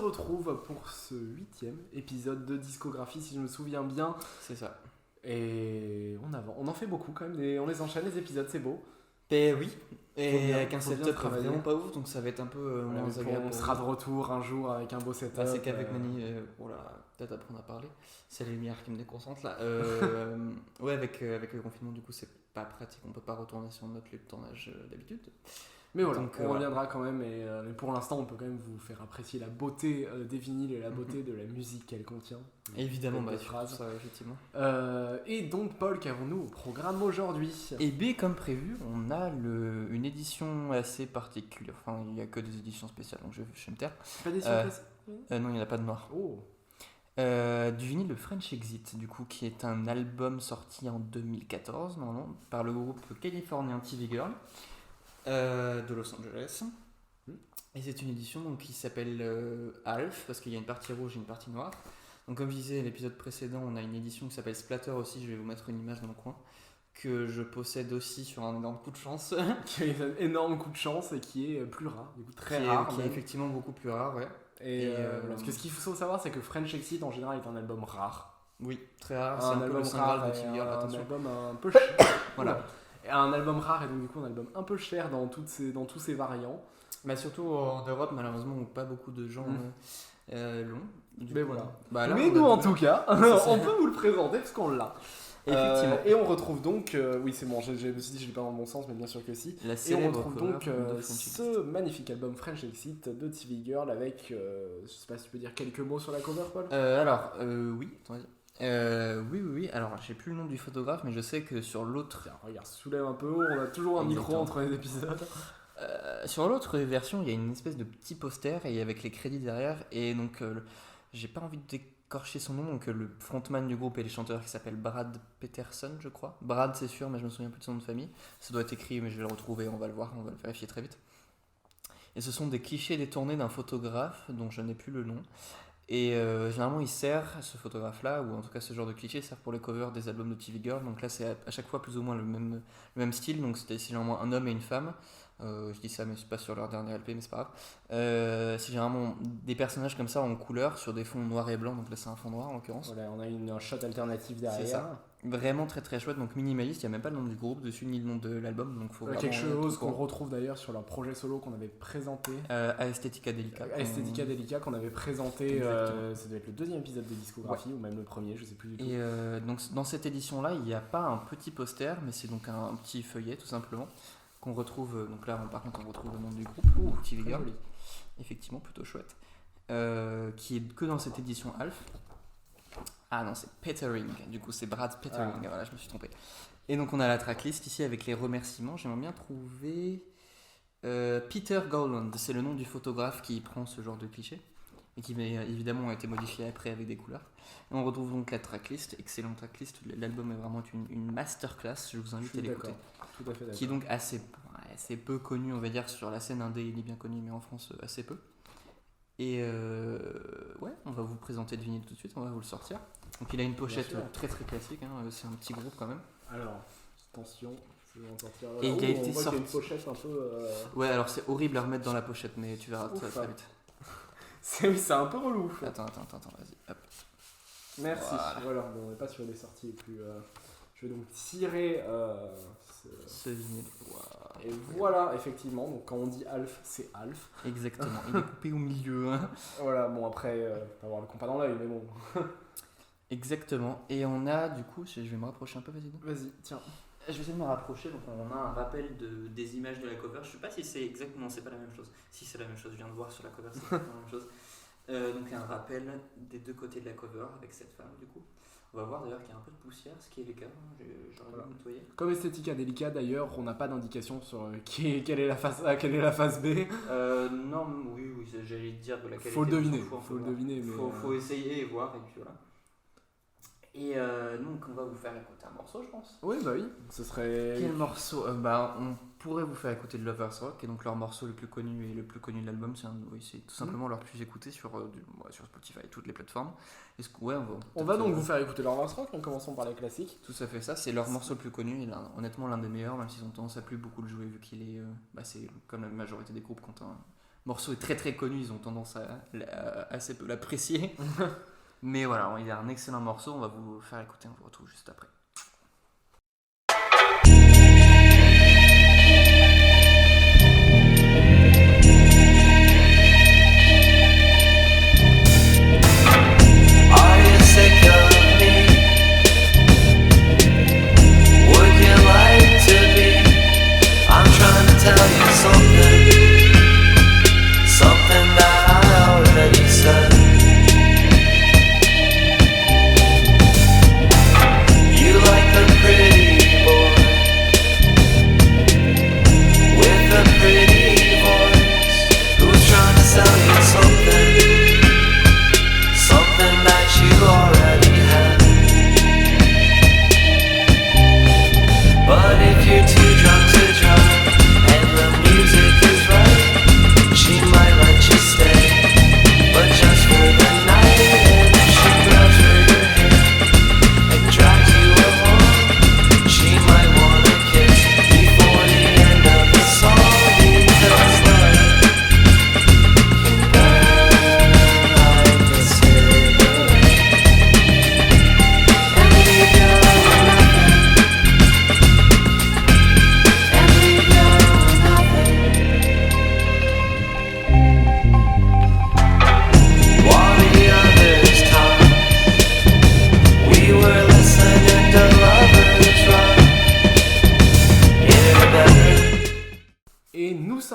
retrouve pour ce 8e épisode de discographie, si je me souviens bien. C'est ça. Et on en fait beaucoup quand même, on les enchaîne les épisodes, c'est beau. Et oui, et bien, avec un faut bien setup travailler. vraiment pas ouf, donc ça va être un peu moins agréable. On sera de retour un jour avec un beau setup. Ah, c'est qu'avec Mani, peut-être apprendre à parler. C'est les lumières qui me déconcentrent là. Ouais, avec le confinement, du coup, c'est pas pratique. On peut pas retourner sur notre lieu de tournage d'habitude. Mais voilà, donc, on reviendra quand même. Mais pour l'instant, on peut quand même vous faire apprécier la beauté des vinyles et la beauté de la musique qu'elle contient. Évidemment, Quelques sur phrases. ça, effectivement. Et donc, Paul, qu'avons-nous au programme aujourd'hui ? Et bien, comme prévu, on a une édition assez particulière. Enfin, il n'y a que des éditions spéciales, donc je vais me taire. Pas des surprises Non, il n'y en a pas de noir. Oh. Du vinyle, le French Exit, du coup, qui est un album sorti en 2014, normalement, par le groupe californien TV Girl de Los Angeles. Et c'est une édition donc, qui s'appelle Alf, parce qu'il y a une partie rouge et une partie noire. Donc, comme je disais, l'épisode précédent, on a une édition qui s'appelle Splatter aussi, je vais vous mettre une image dans le coin, que je possède aussi sur un énorme coup de chance. Qui a un énorme coup de chance et qui est plus rare, du coup très rare. Qui est effectivement beaucoup plus rare, ouais. Parce que ce qu'il faut savoir, c'est que French Exit en général est un album rare. Oui, très rare. C'est Un un peu album le Saint-Graal rare de et TV Girl, un attention. album un peu cher. Voilà. Et un album rare et donc du coup un album un peu cher dans tous ses variants. Mais surtout en Europe, malheureusement, où pas beaucoup de gens l'ont. Mais voilà. Bah, là, Mais on nous a en tout. tout cas, ça. on peut vous le présenter parce qu'on l'a. Effectivement. Et on retrouve donc, oui c'est bon, je me suis dit je l'ai pas dans le bon sens, mais bien sûr que si. La Et on célèbre retrouve cover donc de French ce Exit. magnifique album French Exit de TV Girl avec, je sais pas si tu peux dire quelques mots sur la cover, Paul. Oui. Oui. Alors, j'ai plus le nom du photographe, mais je sais que sur l'autre. Tiens, regarde, soulève un peu haut, on a toujours un micro Exactement. entre les épisodes. Sur l'autre version, il y a une espèce de petit poster et avec les crédits derrière. Et donc, j'ai pas envie d'écorcher son nom. Donc, le frontman du groupe et les chanteurs qui s'appelle Brad Peterson, je crois. Brad, c'est sûr, mais je me souviens plus de son nom de famille. Ça doit être écrit, mais je vais le retrouver. On va le voir, on va le vérifier très vite. Et ce sont des clichés détournés d'un photographe dont je n'ai plus le nom. Et généralement, il sert, ce photographe-là, ou en tout cas ce genre de cliché, sert pour les covers des albums de TV Girl. Donc là, c'est à chaque fois plus ou moins le même style. Donc c'est généralement un homme et une femme. Je dis ça, mais c'est pas sur leur dernier LP, mais c'est pas grave. C'est généralement des personnages comme ça en couleur sur des fonds noirs et blancs. Donc là, c'est un fond noir en l'occurrence. Voilà, on a un shot alternatif derrière. C'est ça. Vraiment très très chouette. Donc minimaliste, il n'y a même pas le nom du groupe dessus ni le nom de l'album. Donc faut vraiment Quelque chose tout qu'on pour. retrouve d'ailleurs sur leur projet solo qu'on avait présenté. Aesthetica Delica. Aesthetica Delica qu'on avait présenté, Exactement. ça doit être le deuxième épisode de discographie ou même le premier, je sais plus du tout. Et donc dans cette édition-là, il n'y a pas un petit poster, mais c'est donc un petit feuillet tout simplement qu'on retrouve. Donc là, par contre, on retrouve le nom du groupe, TV Très Girl. joli. Effectivement, plutôt chouette. Qui est que dans cette édition Alf. Ah non, c'est Petering. Du coup, c'est Brad Petering. Ah. Voilà, je me suis trompé. Et donc, on a la tracklist ici avec les remerciements. J'aimerais bien trouver Peter Gowland. C'est le nom du photographe qui prend ce genre de cliché et qui évidemment a été modifié après avec des couleurs. Et on retrouve donc la tracklist. Excellente tracklist. L'album est vraiment une masterclass. Je vous invite à l'écouter. Tout à fait d'accord. Qui est donc assez peu connu, on va dire, sur la scène indé. Il est bien connu, mais en France, assez peu. Et ouais, on va vous présenter le vinyle tout de suite, on va vous le sortir. Donc il a une pochette très très classique, c'est un petit groupe quand même. Alors, attention, je vais en sortir. Et il a été on voit qu'il y a sorti. une pochette un peu. Ouais, alors c'est horrible à remettre dans la pochette, mais tu verras Ouf, très vite. C'est un peu relou. Attends, vas-y. Hop. Merci. Voilà, bon, on n'est pas sur les sorties les plus. Je vais donc tirer Ce vinyle. Wow. Et voilà, effectivement, donc quand on dit Alf, c'est Alf. Exactement, il est coupé au milieu. Voilà, bon après, pas avoir le compas dans l'œil, mais bon. Exactement, et on a du coup, je vais me rapprocher un peu, vas-y. Vas-y, tiens. Je vais essayer de me rapprocher, donc on a un rappel des images de la cover. Je sais pas si c'est exactement, c'est pas la même chose. Si c'est la même chose, je viens de voir sur la cover, c'est pas la même chose. Donc un rappel des deux côtés de la cover avec cette femme du coup. On va voir d'ailleurs qu'il y a un peu de poussière, ce qui est le cas. J'aurais dû nettoyer. Comme Aesthetica Delica d'ailleurs, on n'a pas d'indication sur quelle est la face A, quelle est la face B. Non, oui, j'allais te dire de la qualité. Faut le deviner, Faut le deviner. Mais faut essayer et voir, et puis voilà. Et donc on va vous faire écouter un morceau, je pense. Oui, bah oui, ce serait. Quel morceau On pourrait vous faire écouter de Lovers Rock, qui est donc leur morceau le plus connu et le plus connu de l'album. C'est tout simplement leur plus écouté sur Spotify et toutes les plateformes. On va donc vous faire écouter leur Lovers Rock en commençant par les classiques. Tout à fait ça, c'est leur morceau le plus connu et honnêtement l'un des meilleurs, même s'ils ont tendance à plus beaucoup le jouer vu qu'il est. C'est comme la majorité des groupes qui ont un morceau est très très connu, ils ont tendance à assez peu l'apprécier. Mais voilà, il y a un excellent morceau, on va vous faire écouter, on vous retrouve juste après.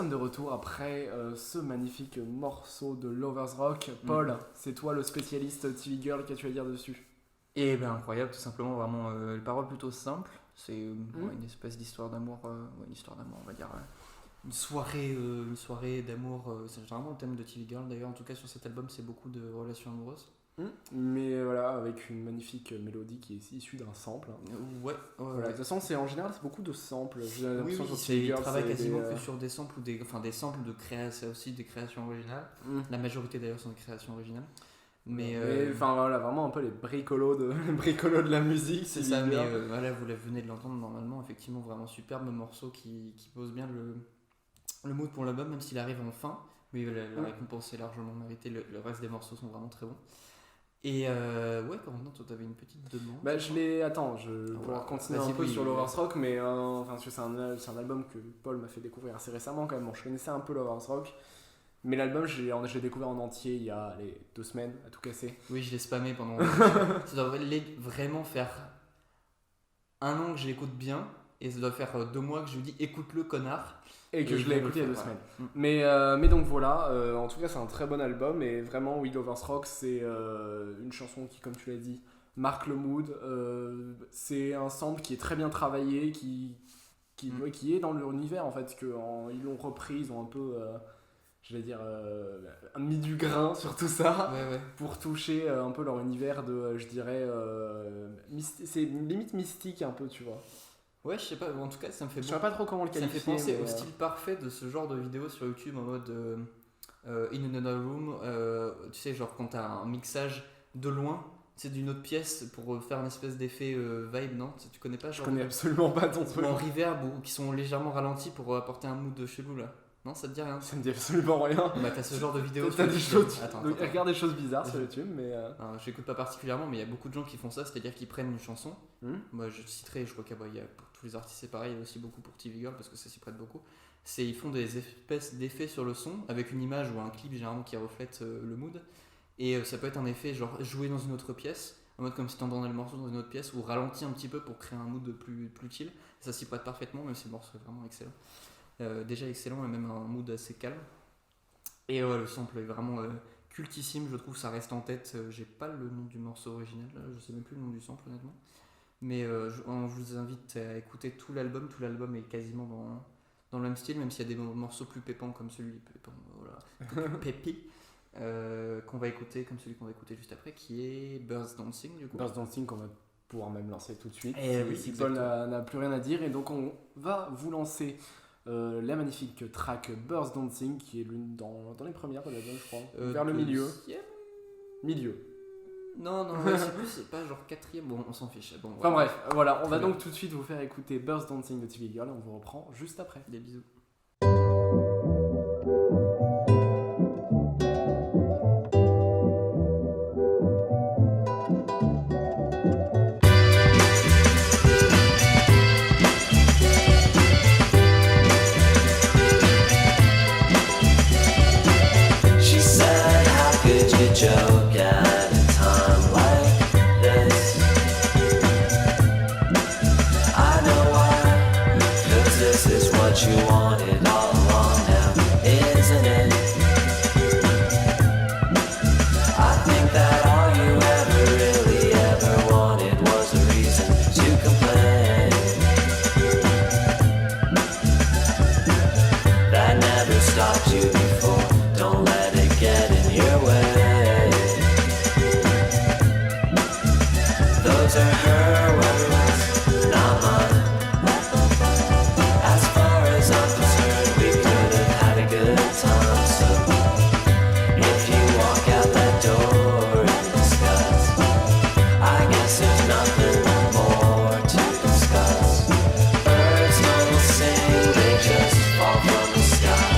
De retour après ce magnifique morceau de Lovers Rock. Paul, c'est toi le spécialiste TV Girl, qu'as-tu à dire dessus? Et ben incroyable, tout simplement, vraiment les paroles plutôt simples. C'est une espèce d'histoire d'amour, une histoire d'amour, on va dire. Une soirée d'amour, c'est vraiment le thème de TV Girl d'ailleurs. En tout cas sur cet album, c'est beaucoup de relations amoureuses. Mais voilà, avec une magnifique mélodie qui est issue d'un sample. Ouais. Voilà, de toute façon, en général, c'est beaucoup de samples. Oui, il travaille quasiment que sur des samples ou des samples de création, aussi des créations originales. La majorité d'ailleurs sont des créations originales. Mais enfin voilà, vraiment un peu les bricolos de la musique. C'est ça, mais voilà, vous venez de l'entendre normalement, effectivement, vraiment superbe morceau qui pose bien le mood pour l'album, même s'il arrive en fin. Mais la récompense est largement méritée, le reste des morceaux sont vraiment très bons. Et Corentin, toi t'avais une petite demande. Bah je vais pouvoir continuer un peu sur Lovers Rock, mais c'est un album que Paul m'a fait découvrir assez récemment quand même. Bon, je connaissais un peu Lovers Rock, mais l'album je l'ai découvert en entier il y a 2 semaines à tout casser. Oui, je l'ai spammé pendant. Ça doit vraiment faire 1 an que je l'écoute bien, et ça doit faire 2 mois que je lui dis écoute-le connard. Et que je l'ai écouté il y a 2 semaines. Mais donc voilà, en tout cas c'est un très bon album, et vraiment We Lovers Rock c'est une chanson qui, comme tu l'as dit, marque le mood. C'est un sample qui est très bien travaillé, qui est dans leur univers en fait, ils l'ont repris, ils ont un peu, mis du grain sur tout ça, pour toucher un peu leur univers de, je dirais, c'est limite mystique un peu, tu vois. Ouais, je sais pas, en tout cas ça me fait je sais pas trop comment le qualifier. Ça me fait penser au style parfait de ce genre de vidéo sur YouTube en mode In Another Room, tu sais, genre quand t'as un mixage de loin, c'est d'une autre pièce pour faire une espèce d'effet vibe, non? Tu connais pas? Je connais absolument pas ton truc. Ou en reverb, ou qui sont légèrement ralentis pour apporter un mood de chelou là. Non, ça te dit rien? Ça me dit absolument rien. Bah t'as ce genre de vidéo. T'as des choses. Regarde des choses bizarres sur YouTube, mais. Alors, j'écoute pas particulièrement, mais il y a beaucoup de gens qui font ça, c'est-à-dire qu'ils prennent une chanson. Moi je citerai, je crois qu'il y a pour tous les artistes c'est pareil, il y a aussi beaucoup pour TV Girl parce que ça s'y prête beaucoup. Ils font des espèces d'effets sur le son avec une image ou un clip généralement qui reflète le mood. Et ça peut être un effet genre joué dans une autre pièce, en mode comme si t'entendais le morceau dans une autre pièce, ou ralenti un petit peu pour créer un mood plus chill. Ça s'y prête parfaitement, même si le morceau est vraiment excellent. Déjà excellent et même un mood assez calme. Et le sample est vraiment cultissime, je trouve, ça reste en tête. J'ai pas le nom du morceau original, là, je sais même plus le nom du sample honnêtement. Mais je vous invite à écouter tout l'album. Tout l'album est quasiment dans le même style, même s'il y a des morceaux plus pépants comme celui plus pépi qu'on va écouter, comme celui qu'on va écouter juste après, qui est Birds Dancing du coup. Birds Dancing qu'on va pouvoir même lancer tout de suite. Si Paul n'a plus rien à dire, et donc on va vous lancer la magnifique track Birds Dancing, qui est l'une dans les premières de l'album, je crois, vers le milieu. Non, c'est pas genre 4ème, bon on s'en fiche. Bon, enfin bref, voilà, on va donc tout de suite vous faire écouter Birds Dancing de TV Girl, et on vous reprend juste après. Des bisous. you wanted all along now, isn't it? I think that all you ever really ever wanted was a reason to complain. That never stopped you before, don't let it get in your way. Those are her words, not mine. As far as I'm concerned, we could have had a good time. So if you walk out that door in disgust, I guess there's nothing more to discuss. Birds don't sing, they just fall from the sky.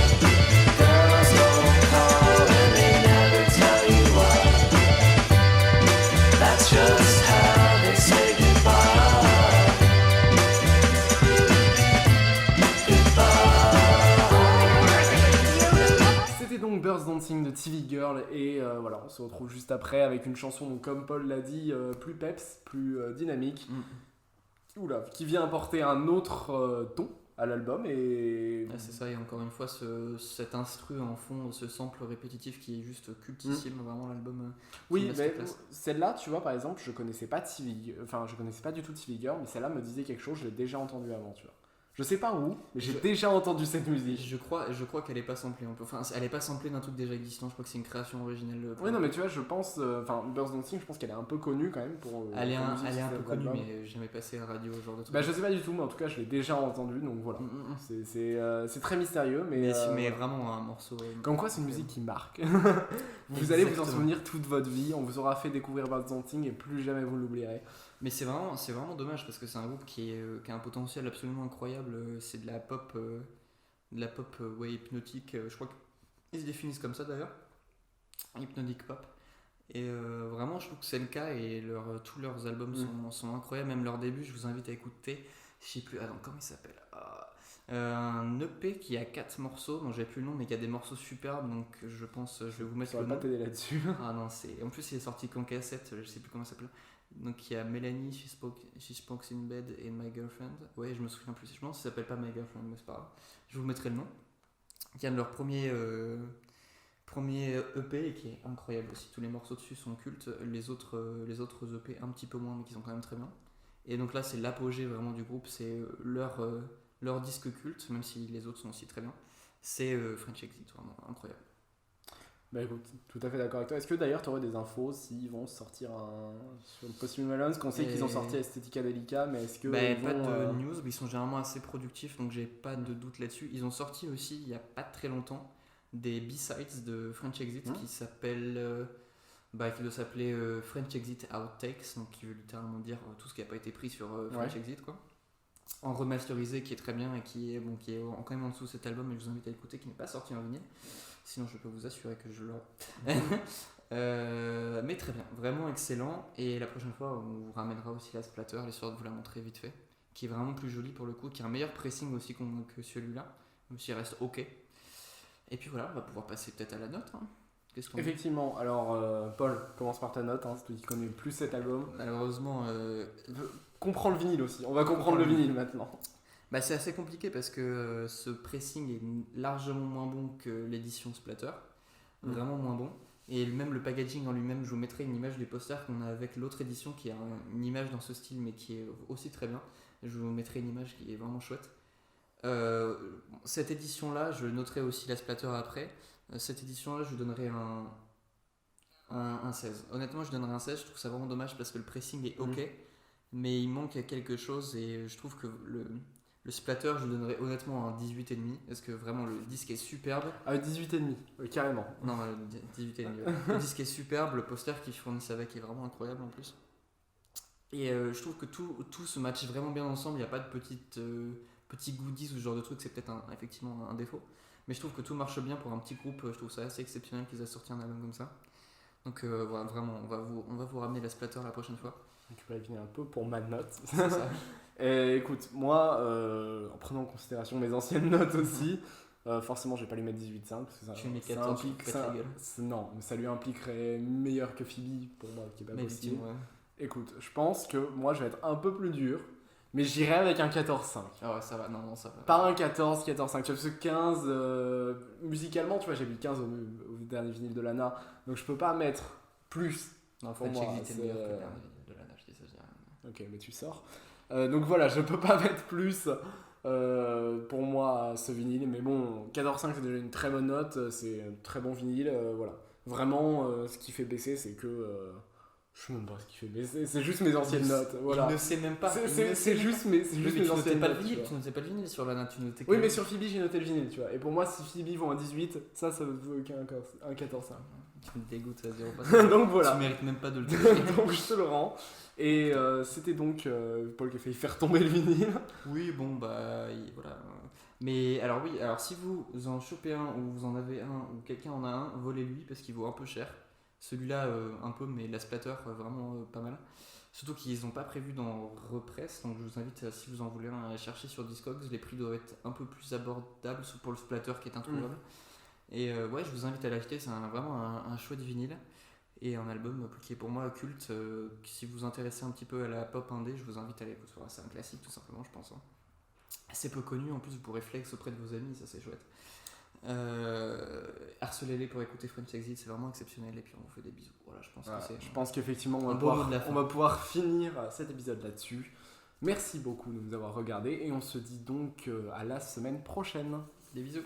Girls don't call and they never tell you why. That's just how they say goodbye. C'était donc Birds Dancing de TV Girl et voilà, on se retrouve juste après avec une chanson, donc, comme Paul l'a dit, plus peps, plus dynamique, oula, qui vient apporter un autre ton à l'album et... Ah, c'est ça, et encore une fois, cet instru en fond, ce sample répétitif qui est juste cultissime, vraiment l'album. Oui, mais celle-là, tu vois, par exemple, je connaissais pas du tout TV Girl, mais celle-là me disait quelque chose, je l'ai déjà entendu avant, tu vois. Je sais pas où, mais j'ai déjà entendu cette musique. Je crois qu'elle est pas samplée. Enfin, elle est pas samplée d'un truc déjà existant. Je crois que c'est une création originale. Oui, non, mais tu vois, je pense, Birds Dancing, je pense qu'elle est un peu connue quand même pour. Elle est un peu connue, mais jamais passée à la radio, ce genre de truc. Bah, je sais pas du tout, mais en tout cas, je l'ai déjà entendu, donc voilà. C'est très mystérieux, mais vraiment un morceau. Comme quoi, c'est une musique qui marque. Vous allez vous en souvenir toute votre vie. On vous aura fait découvrir Birds Dancing et plus jamais vous l'oublierez. Mais c'est vraiment dommage parce que c'est un groupe qui a un potentiel absolument incroyable. C'est de la pop, ouais, hypnotique. Je crois qu'ils se définissent comme ça d'ailleurs, hypnotic pop. Et vraiment, je trouve que c'est le cas et tous leurs albums sont incroyables. Même leur début, je vous invite à écouter. Je sais plus, attends, comment il s'appelle un EP qui a 4 morceaux, dont j'ai plus le nom, mais qui a des morceaux superbes. Donc je pense, je vais vous mettre le nom. Ça va pas t'aider là-dessus. Ah non, en plus il est sorti qu'en cassette, je sais plus comment ça s'appelle. Donc il y a Mélanie, She Spokes in Bed et My Girlfriend. Ouais, je me souviens plus. Je pense que ça s'appelle pas My Girlfriend, mais c'est pas grave. Je vous mettrai le nom. Qui est de leur premier EP et qui est incroyable aussi. Tous les morceaux dessus sont cultes. Les autres EP un petit peu moins, mais qui sont quand même très bien. Et donc là, c'est l'apogée vraiment du groupe. C'est leur disque culte, même si les autres sont aussi très bien. C'est French Exit, vraiment incroyable. Bah écoute, tout à fait d'accord avec toi. Est-ce que d'ailleurs tu aurais des infos s'ils vont sortir sur Post Malone, qu'on sait qu'ils ont sorti Aesthetica Delica, mais est-ce que pas de news, ils sont généralement assez productifs, donc j'ai pas de doute là-dessus. Ils ont sorti aussi il y a pas très longtemps des B-sides de French Exit qui s'appellent qui doit s'appeler French Exit Outtakes, donc qui veut littéralement dire tout ce qui a pas été pris sur French Exit quoi. En remasterisé, qui est très bien et qui est quand même en dessous de cet album, et je vous invite à écouter, qui n'est pas sorti en vinyle. Sinon, je peux vous assurer que je l'aurai. Mais très bien, vraiment excellent. Et la prochaine fois, on vous ramènera aussi la Splatter, l'histoire de vous la montrer vite fait, qui est vraiment plus jolie pour le coup, qui a un meilleur pressing aussi que celui-là, même s'il reste ok. Et puis voilà, on va pouvoir passer peut-être à la note. Effectivement, alors Paul, commence par ta note, c'est toi qui connais plus cet album. Malheureusement, comprends le vinyle aussi, on va comprendre le vinyle maintenant. Bah, c'est assez compliqué parce que ce pressing est largement moins bon que l'édition Splatter, vraiment moins bon. Et même le packaging en lui-même, je vous mettrai une image des posters qu'on a avec l'autre édition qui a une image dans ce style mais qui est aussi très bien. Je vous mettrai une image qui est vraiment chouette. Cette édition-là, je noterai aussi la Splatter après. Cette édition-là, je donnerai un 16. Honnêtement, je donnerai un 16, je trouve ça vraiment dommage parce que le pressing est ok, mais il manque quelque chose et je trouve que le Splatter, je donnerais honnêtement un 18,5 parce que vraiment le disque est superbe. Ah, 18,5, carrément. Non, 18,5. Le disque est superbe, le poster qu'ils fournissent avec est vraiment incroyable en plus. Et je trouve que tout se match vraiment bien ensemble, il n'y a pas de petits goodies ou ce genre de trucs, c'est peut-être effectivement un défaut. Mais je trouve que tout marche bien pour un petit groupe, je trouve ça assez exceptionnel qu'ils aient sorti un album comme ça. Donc voilà, vraiment, on va vous ramener la Splatter la prochaine fois. Tu peux venir un peu pour ma note. C'est ça. Et écoute, moi, en prenant en considération mes anciennes notes aussi, forcément je vais pas lui mettre 18,5 parce que tu mets 14, non, mais ça lui impliquerait meilleur que Phoebe pour moi, qui est pas possible. Ouais. Écoute, je pense que moi je vais être un peu plus dur, Mais j'irais avec un 14-5. Ah ouais, ça va, non, ça va. Pas un 14, 14-5. Tu vois, parce que 15, musicalement, tu vois, j'ai mis 15 au dernier vinyle de Lana. Donc je peux pas mettre plus. Non, pour French moi, Exit est c'est, meilleur que le dernier de Lana, je dis ça, je dis rien. Ok, mais tu sors. Donc voilà, je peux pas mettre plus pour moi à ce vinyle. Mais bon, 14-5 c'est déjà une très bonne note. C'est un très bon vinyle. Voilà. Vraiment, ce qui fait baisser, c'est que. Je sais même pas ce qui fait baisser. C'est juste mes anciennes notes. Voilà. Il ne sait même pas. C'est juste mes Oui, mais tu anciennes notais pas le notes. vinyle, tu vois. tu notais pas le vinyle sur Lana, tu notais Oui, que- mais sur Phoebe, j'ai noté le vinyle, tu vois. Et pour moi, si Phoebe vont à 18, ça veut qu'un 14-5. Tu me dégoûtes à 0. Donc voilà. Tu mérites même pas de le dire. Donc je te le rends. Et c'était donc Paul qui a failli faire tomber le vinyle. Oui, bon, bah, voilà. Mais alors oui, alors si vous en chopez un, ou vous en avez un, ou quelqu'un en a un, volez-lui parce qu'il vaut un peu cher. Celui-là, un peu, mais la splatter, vraiment pas mal. Surtout qu'ils n'ont pas prévu d'en represse, donc je vous invite, si vous en voulez un, à chercher sur Discogs. Les prix doivent être un peu plus abordables pour le splatter qui est introuvable. Et ouais, je vous invite à l'acheter, c'est vraiment un chouette vinyle. Et un album qui est pour moi culte. Si vous vous intéressez un petit peu à la pop indé, je vous invite à l'écouter. Voilà, c'est un classique tout simplement, je pense. Assez peu connu, en plus vous pourrez flex auprès de vos amis, ça c'est chouette. Harcelez-les pour écouter French Exit, c'est vraiment exceptionnel. Et puis on vous fait des bisous. Voilà, je pense Voilà, que c'est. je pense qu'effectivement, un beau mot de la fin. on va pouvoir finir cet épisode là-dessus. Merci beaucoup de nous avoir regardés et on se dit donc à la semaine prochaine. Des bisous.